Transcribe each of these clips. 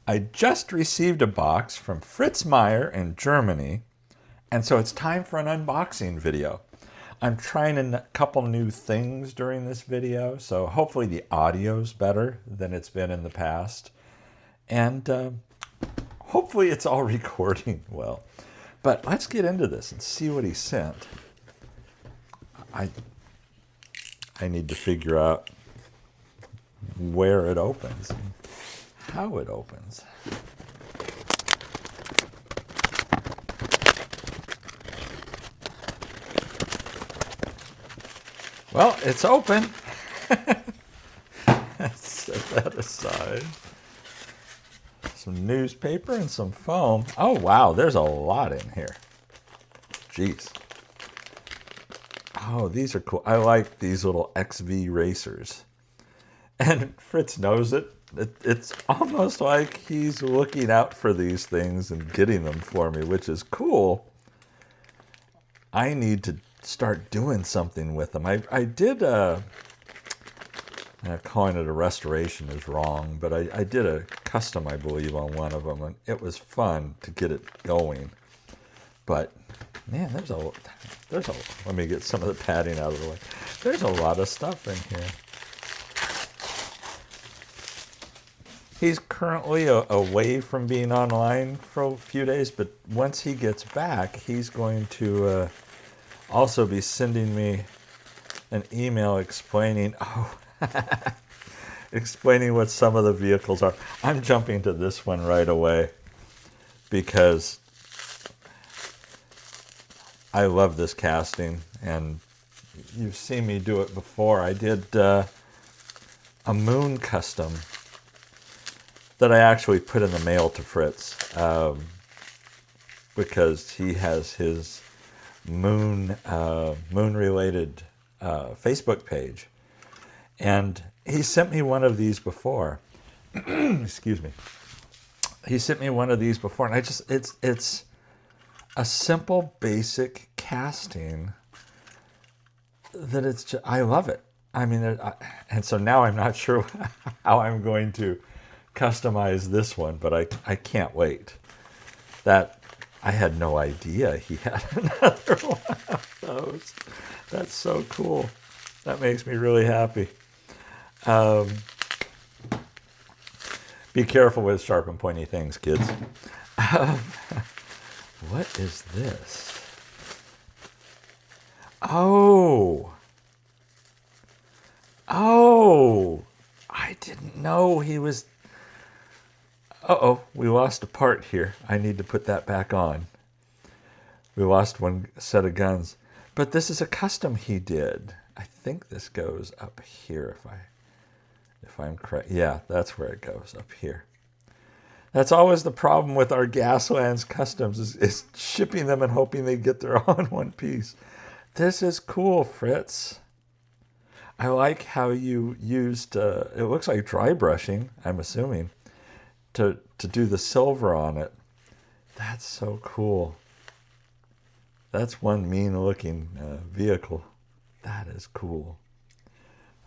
I just received a box from Fritz Meier in Germany, and so it's time for an unboxing video. I'm trying a couple new things during this video, so hopefully the audio's better than it's been in the past. And hopefully it's all recording well. But let's get into this and see what he sent. I need to figure out where it opens and how it opens. Well, it's open. Let's set that aside. Some newspaper and some foam. Oh, wow, there's a lot in here. Jeez. Oh, these are cool. I like these little XV racers. And Fritz knows it. It's almost like he's looking out for these things and getting them for me, which is cool. I need to start doing something with them. I did calling it a restoration is wrong, but I did a custom, I believe, on one of them, and it was fun to get it going. But man, there's a let me get some of the padding out of the way. There's a lot of stuff in here. He's currently away from being online for a few days, but once he gets back, he's going to also be sending me an email explaining, explaining what some of the vehicles are. I'm jumping to this one right away because I love this casting, and you've seen me do it before. I did a moon custom that I actually put in the mail to Fritz because he has his moon-related Facebook page. And he sent me one of these before. Excuse me. He sent me one of these before, and it's a simple, basic casting that it's just, I love it. I mean, and so now I'm not sure how I'm going to customize this one, but I can't wait. That I had no idea he had another one of those. That's so cool. That makes me really happy. Be careful with sharp and pointy things, kids. What is this? Oh, I didn't know he was. Uh-oh, we lost a part here. I need to put that back on. We lost one set of guns. But this is a custom he did. I think this goes up here if I'm correct. Yeah, that's where it goes, up here. That's always the problem with our Gaslands customs is shipping them and hoping they get there all in one piece. This is cool, Fritz. I like how you used, it looks like dry brushing, I'm assuming, to do the silver on it. That's so cool. That's one mean looking vehicle. That is cool.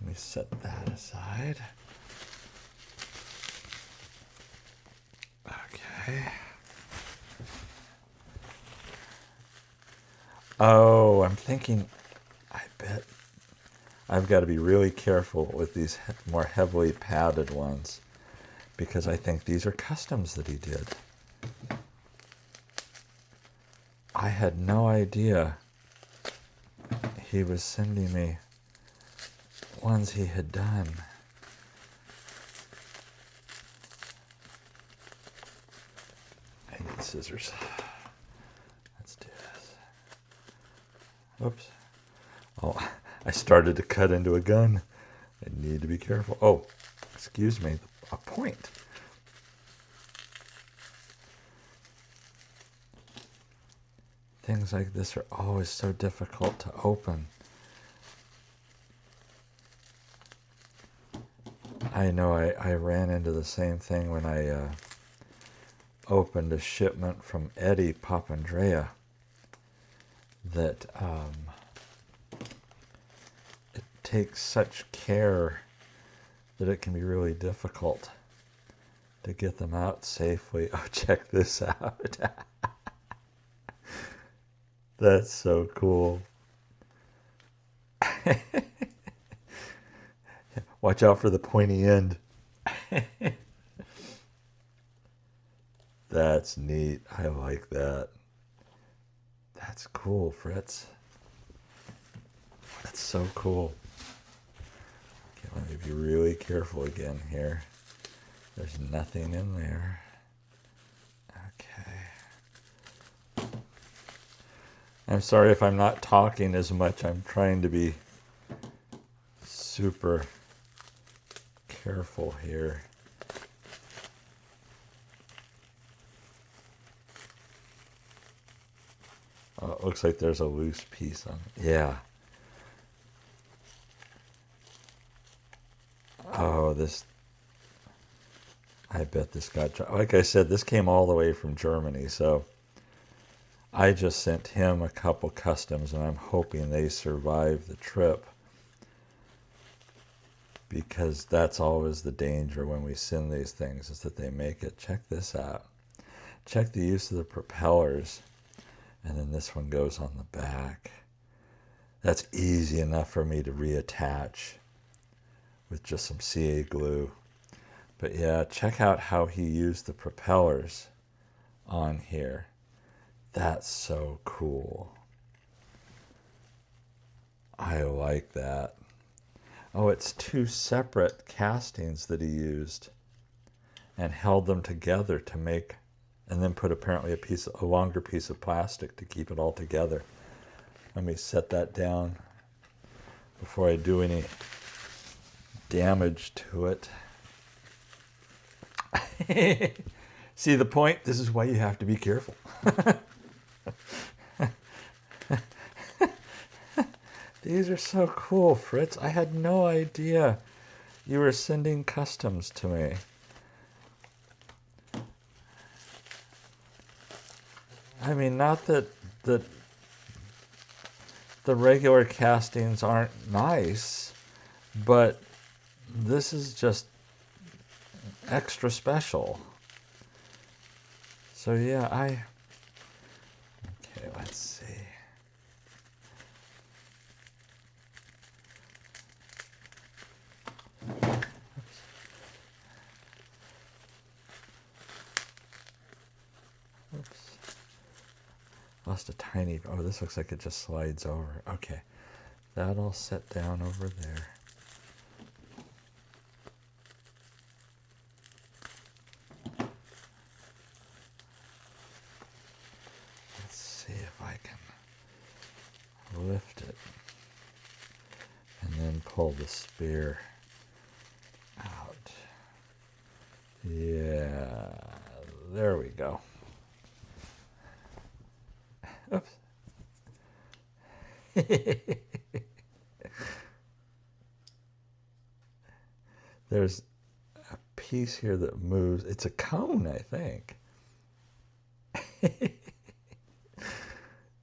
Let me set that aside. Okay. Oh, I'm thinking, I bet I've got to be really careful with these more heavily padded ones, because I think these are customs that he did. I had no idea he was sending me ones he had done. I need scissors. Let's do this. Oops. Oh, I started to cut into a gun. I need to be careful. Oh, excuse me, a point. Things like this are always so difficult to open. I know I ran into the same thing when I opened a shipment from Eddie Papandrea that it takes such care that it can be really difficult to get them out safely. Oh, check this out. That's so cool. Watch out for the pointy end. That's neat. I like that. That's cool, Fritz. That's so cool. Okay, let me be really careful again here. There's nothing in there. Okay. I'm sorry if I'm not talking as much. I'm trying to be super careful here. Oh, it looks like there's a loose piece on it. Yeah. Oh, this... I bet this got... Like I said, this came all the way from Germany, so I just sent him a couple customs, and I'm hoping they survive the trip, because that's always the danger when we send these things, is that they make it. Check this out. Check the use of the propellers. And then this one goes on the back. That's easy enough for me to reattach with just some CA glue. But yeah, check out how he used the propellers on here. That's so cool. I like that. Oh, it's two separate castings that he used and held them together to make, and then put apparently a longer piece of plastic to keep it all together. Let me set that down before I do any damage to it. See the point? This is why you have to be careful. These are so cool, Fritz. I had no idea you were sending customs to me. I mean, not that the regular castings aren't nice, but this is just extra special. So yeah, okay, let's see. Oops. Lost a tiny... Oh, this looks like it just slides over. Okay. That'll set down over there. Let's see if I can lift it. And then pull the spear out. Yeah. There we go. Oops. There's a piece here that moves. It's a cone, I think.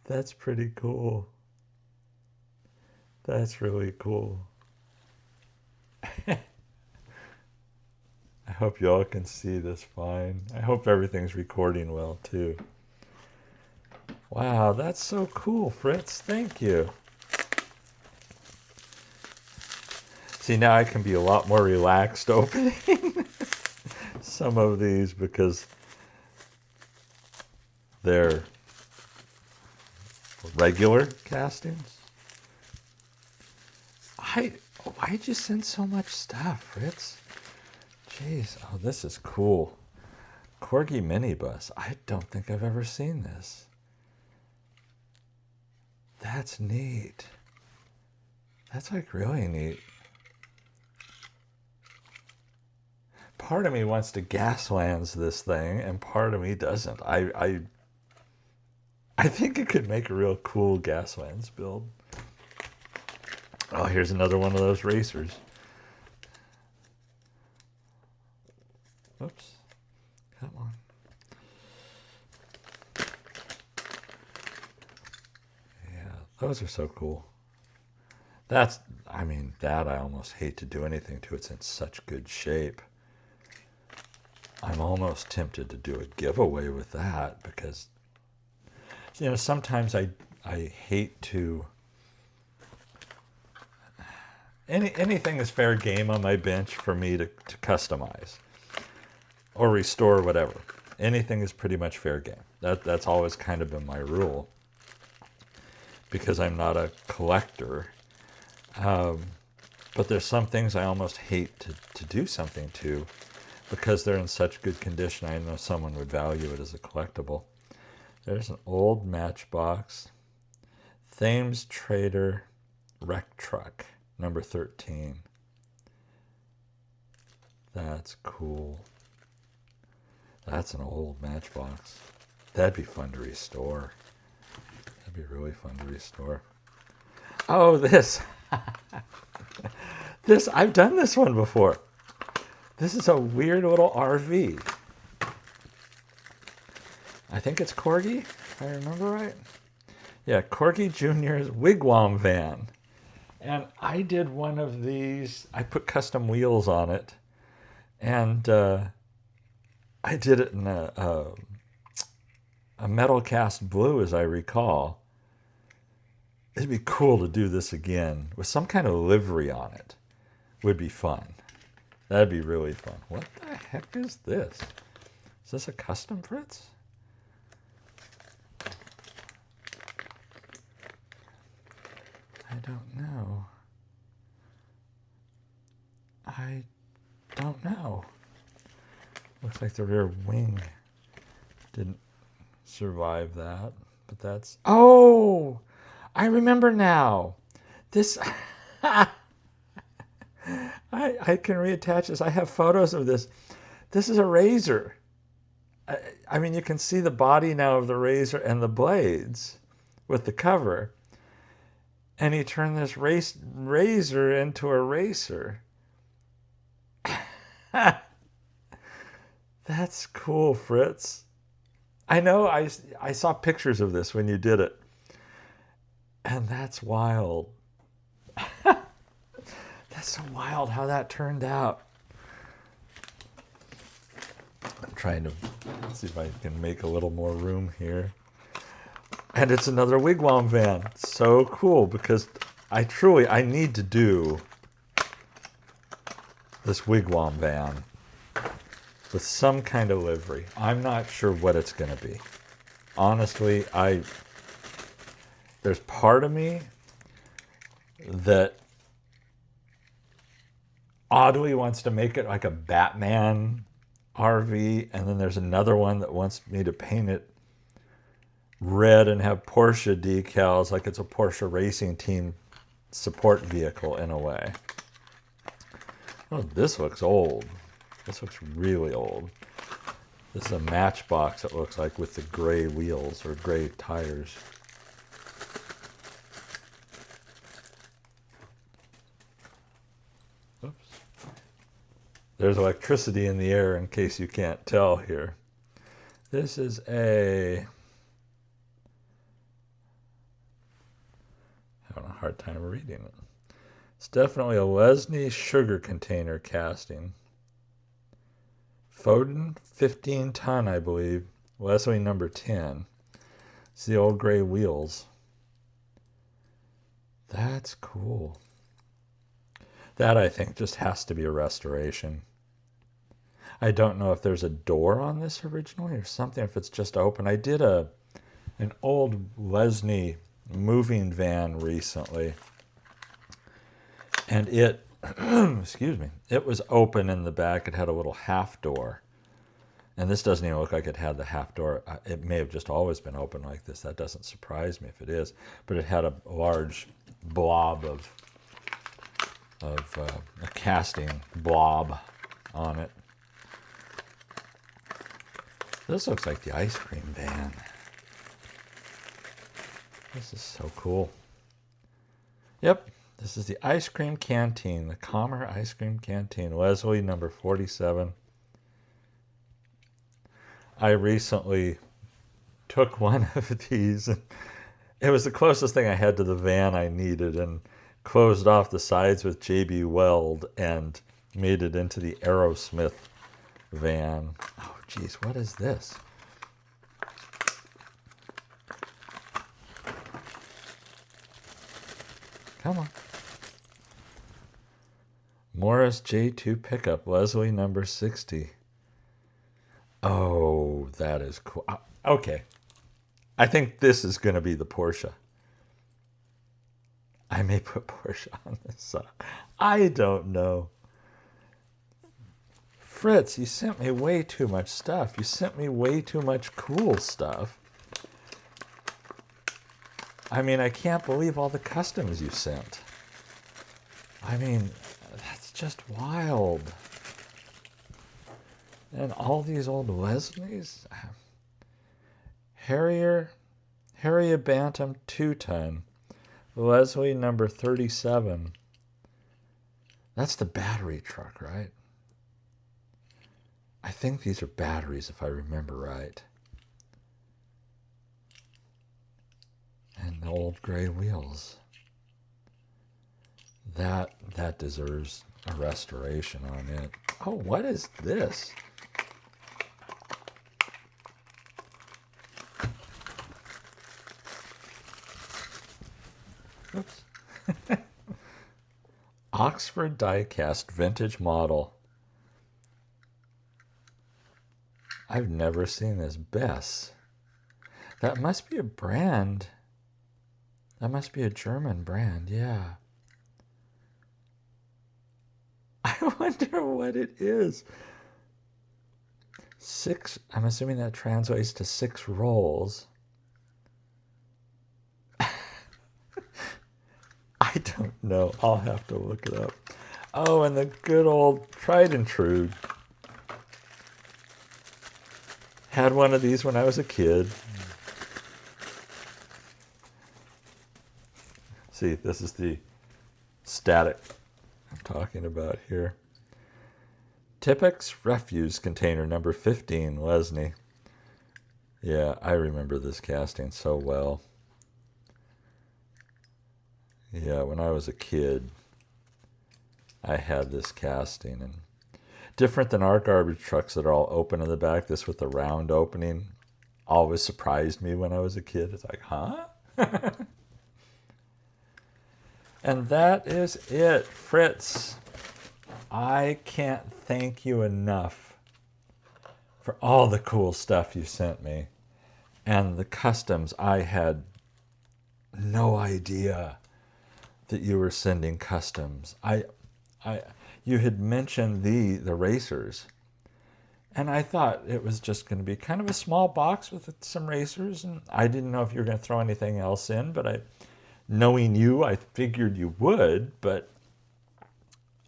That's pretty cool. That's really cool. I hope you all can see this fine. I hope everything's recording well, too. Wow, that's so cool, Fritz. Thank you. See, now I can be a lot more relaxed opening some of these because they're regular castings. Why'd you send so much stuff, Fritz? Jeez, oh, this is cool. Corgi minibus. I don't think I've ever seen this. That's neat. That's like really neat. Part of me wants to gaslands this thing, and part of me doesn't. I think it could make a real cool gaslands build. Oh, here's another one of those racers. Oops. Come on. Yeah, those are so cool. That I almost hate to do anything to it. It's in such good shape. I'm I'm almost tempted to do a giveaway with that because, sometimes I hate to... Anything is fair game on my bench for me to customize or restore, whatever. Anything is pretty much fair game. That's always kind of been my rule because I'm not a collector. But there's some things I almost hate to do something to because they're in such good condition. I know someone would value it as a collectible. There's an old Matchbox Thames Trader wreck truck, number 13. That's cool. That's an old Matchbox. That'd be fun to restore. That'd be really fun to restore. Oh, this. I've done this one before. This is a weird little RV. I think it's Corgi, if I remember right. Yeah, Corgi Jr.'s Wigwam van. And I did one of these. I put custom wheels on it. And I did it in a metal cast blue, as I recall. It'd be cool to do this again with some kind of livery on it. Would be fun. That'd be really fun. What the heck is this? Is this a custom, Fritz? I don't know. I don't know. Looks like the rear wing didn't survive that, but that's... Oh! I remember now. This... I can reattach this. I have photos of this. This is a razor. I mean, you can see the body now of the razor and the blades with the cover. And he turned this razor into a racer. That's cool, Fritz. I know I saw pictures of this when you did it. And that's wild. That's so wild how that turned out. I'm trying to see if I can make a little more room here. And it's another Wigwam van. So cool because I need to do this Wigwam van with some kind of livery. I'm not sure what it's going to be. Honestly, there's part of me that oddly wants to make it like a Batman RV, and then there's another one that wants me to paint it red and have Porsche decals like it's a Porsche racing team support vehicle in a way. Oh, this looks old. This looks really old. This is a Matchbox, it looks like, with the gray wheels or gray tires. Oops. There's electricity in the air in case you can't tell here. This is having a hard time reading it. It's definitely a Lesney sugar container casting. Foden, 15 ton, I believe. Leslie number 10. It's the old gray wheels. That's cool. That, I think, just has to be a restoration. I don't know if there's a door on this originally or something, if it's just open. I did an old Lesney moving van recently, and it, excuse me, it was open in the back. It had a little half door, and this doesn't even look like it had the half door. It may have just always been open like this. That doesn't surprise me if it is, but it had a large blob of a casting blob on it. This looks like the ice cream van. This is so cool. Yep, this is the ice cream canteen, the Calmer ice cream canteen, Leslie number 47. I recently took one of these. It was the closest thing I had to the van I needed, and closed off the sides with JB Weld and made it into the Aerosmith van. Oh, geez, what is this? Come on. Morris J2 pickup, Lesney number 60. Oh, that is cool. Okay. I think this is going to be the Porsche. I may put Porsche on this. I don't know. Fritz, you sent me way too much stuff. You sent me way too much cool stuff. I mean, I can't believe all the customs you sent. I mean, that's just wild. And all these old Lesneys. Harrier Bantam 2-ton. Lesney number 37. That's the battery truck, right? I think these are batteries, if I remember right. And the old gray wheels. That deserves a restoration on it. Oh, what is this? Oops. Oxford Diecast vintage model. I've never seen this. Bess. That must be a brand. That must be a German brand, yeah. I wonder what it is. 6, I'm assuming that translates to 6 rolls. I don't know. I'll have to look it up. Oh, and the good old tried and true. Had one of these when I was a kid. See, this is the static I'm talking about here. Tipex refuse container number 15, Lesney. Yeah, I remember this casting so well. Yeah, when I was a kid, I had this casting, and different than our garbage trucks that are all open in the back, this with the round opening always surprised me when I was a kid. It's like, huh? And that is it, Fritz. I can't thank you enough for all the cool stuff you sent me. And the customs, I had no idea that you were sending customs. You had mentioned the racers, and I thought it was just going to be kind of a small box with some racers, and I didn't know if you were going to throw anything else in, but knowing you, I figured you would, but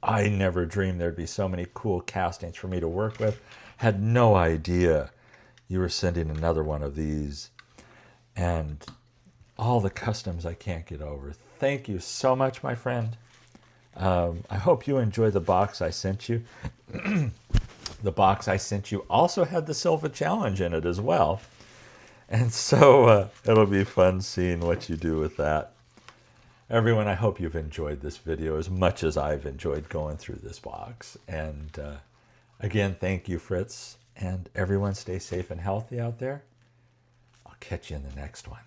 I never dreamed there'd be so many cool castings for me to work with. Had no idea you were sending another one of these, and all the customs I can't get over. Thank you so much, my friend. I hope you enjoy the box I sent you. The box I sent you also had the Silva challenge in it as well. And so it'll be fun seeing what you do with that. Everyone, I hope you've enjoyed this video as much as I've enjoyed going through this box. And again, thank you, Fritz. And everyone stay safe and healthy out there. I'll catch you in the next one.